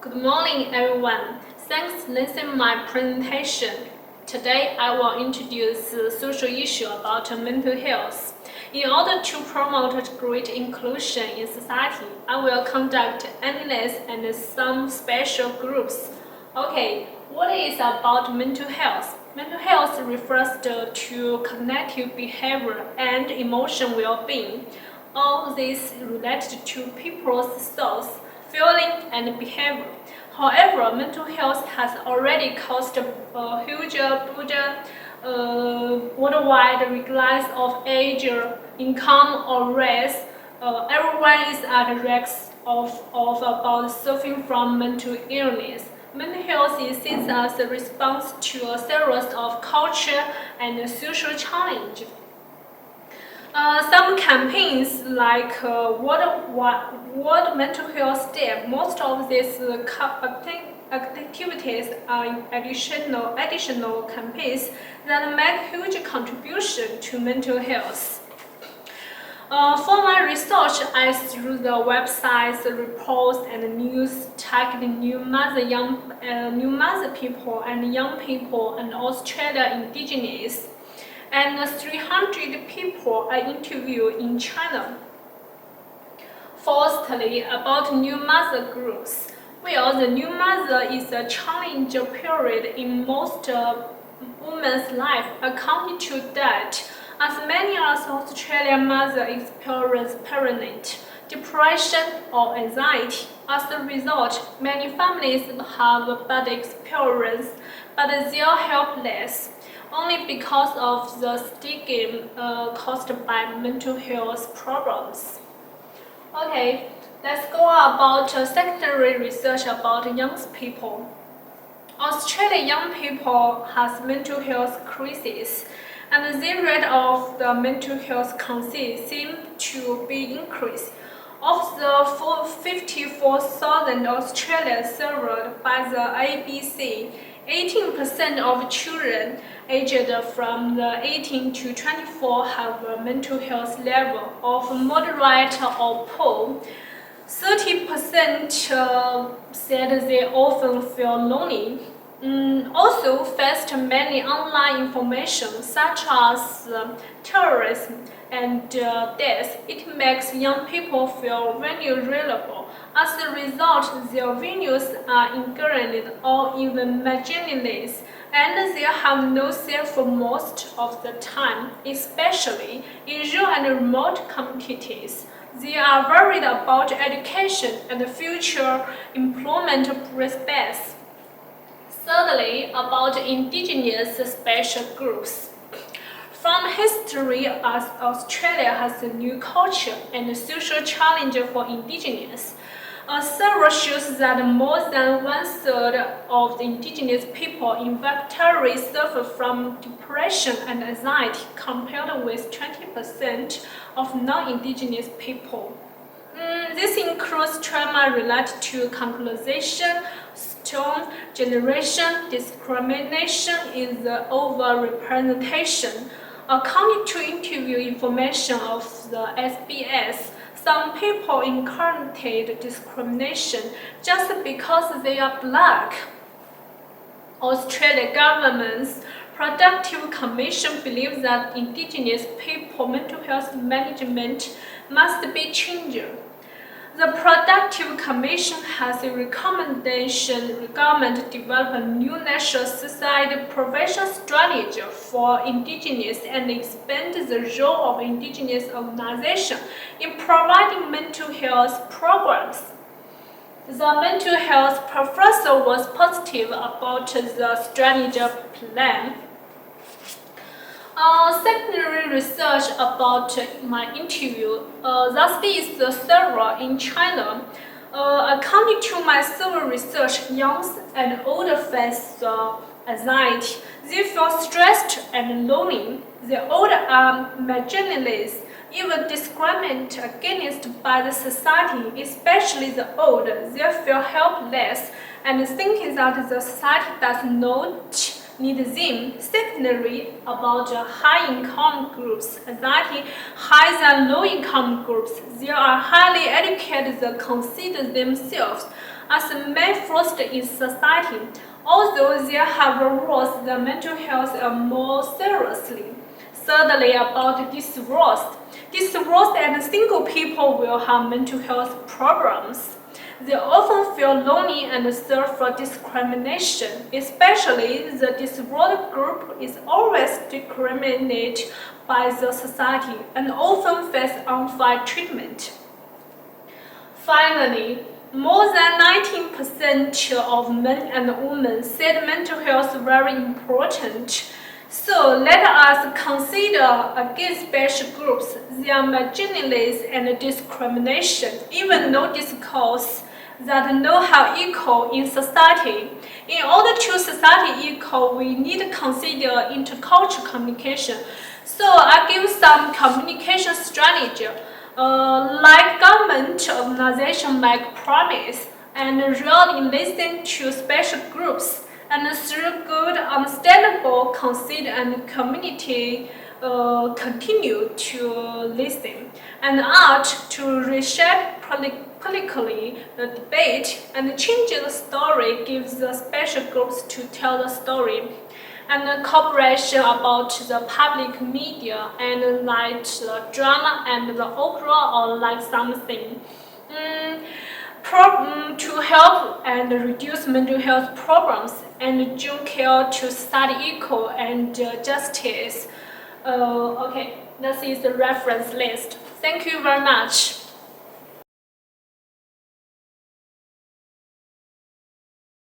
Good morning, everyone. Thanks for listening to my presentation. Today, I will introduce the social issue about mental health. In order to promote great inclusion in society, I will conduct analysis and some special groups. Okay, what is about mental health? Mental health refers to cognitive behavior and emotional well-being. All this related to people's thoughts, feeling, and behavior. However, mental health has already caused a huge burden worldwide, regardless of age, income, or race. Everyone is at risk of about suffering from mental illness. Mental health is seen as a response to a series of culture and social challenges. Some campaigns like World Mental Health Day, most of these activities are additional campaigns that make huge contribution to mental health. For my research, I through the websites, reports, and news tagged new mother people and young people and Australia indigenous, and 300 people I interviewed in China. Firstly, about new mother groups. Well, the new mother is a challenge period in most women's life, accounting to that, as many as Australian mothers experience pregnant, depression, or anxiety. As a result, many families have a bad experience, but they are helpless only because of the stigma caused by mental health problems. Okay, let's go about secondary research about young people. Australian young people has mental health crisis, and the rate of the mental health crisis seem to be increased. Of the 54,000 Australians surveyed by the ABC, 18% of children aged from the 18 to 24 have a mental health level of moderate or poor. 30% said they often feel lonely. Also faced many online information such as terrorism and death. It makes young people feel vulnerable. As a result, their values are ingrained or even marginalized, and they have no self for most of the time, especially in rural and remote communities. They are worried about education and future employment prospects. Thirdly, about indigenous special groups. From history, as Australia has a new culture and social challenge for indigenous, a survey shows that more than one-third of the indigenous people in Victoria suffer from depression and anxiety, compared with 20% of non-indigenous people. This includes trauma related to colonization, stone generation, discrimination in the overrepresentation. According to interview information of the SBS, some people encountered discrimination just because they are black. Australian government's Productive Commission believes that Indigenous people mental health management must be changed. The Productive Commission has a recommendation the government develop a new national suicide prevention strategy for Indigenous and expand the role of Indigenous organizations in providing mental health programs. The mental health professor was positive about the strategy plan. Secondary research about my interview. Thus, is the survey in China. According to my survey research, young and older face anxiety. They feel stressed and lonely. The older are marginalized, even discriminated against by the society, especially the old. They feel helpless and thinking that the society does not need them. Secondly, about high-income groups, anxiety high than low-income groups. They are highly educated that consider themselves as main force in society, although they have roles the mental health more seriously. Thirdly, about divorced and single people will have mental health problems. They often feel lonely and suffer discrimination, especially the disabled group is always discriminated by the society and often face unfair treatment. Finally, more than 19% of men and women said mental health is very important. So let us consider against special groups, their marginalization and discrimination, even though discourse that know how equal in society. In order to society equal, we need to consider intercultural communication. So I give some communication strategy, like government organization like Promise, and really listen to special groups, and through good, understandable, consider and community continue to listen, and art to reshape politically the debate and change the story gives the special groups to tell the story, and the cooperation about the public media and like the drama and the opera or like something. To help and reduce mental health problems and join care to study equal and justice. Okay, this is the reference list. Thank you very much.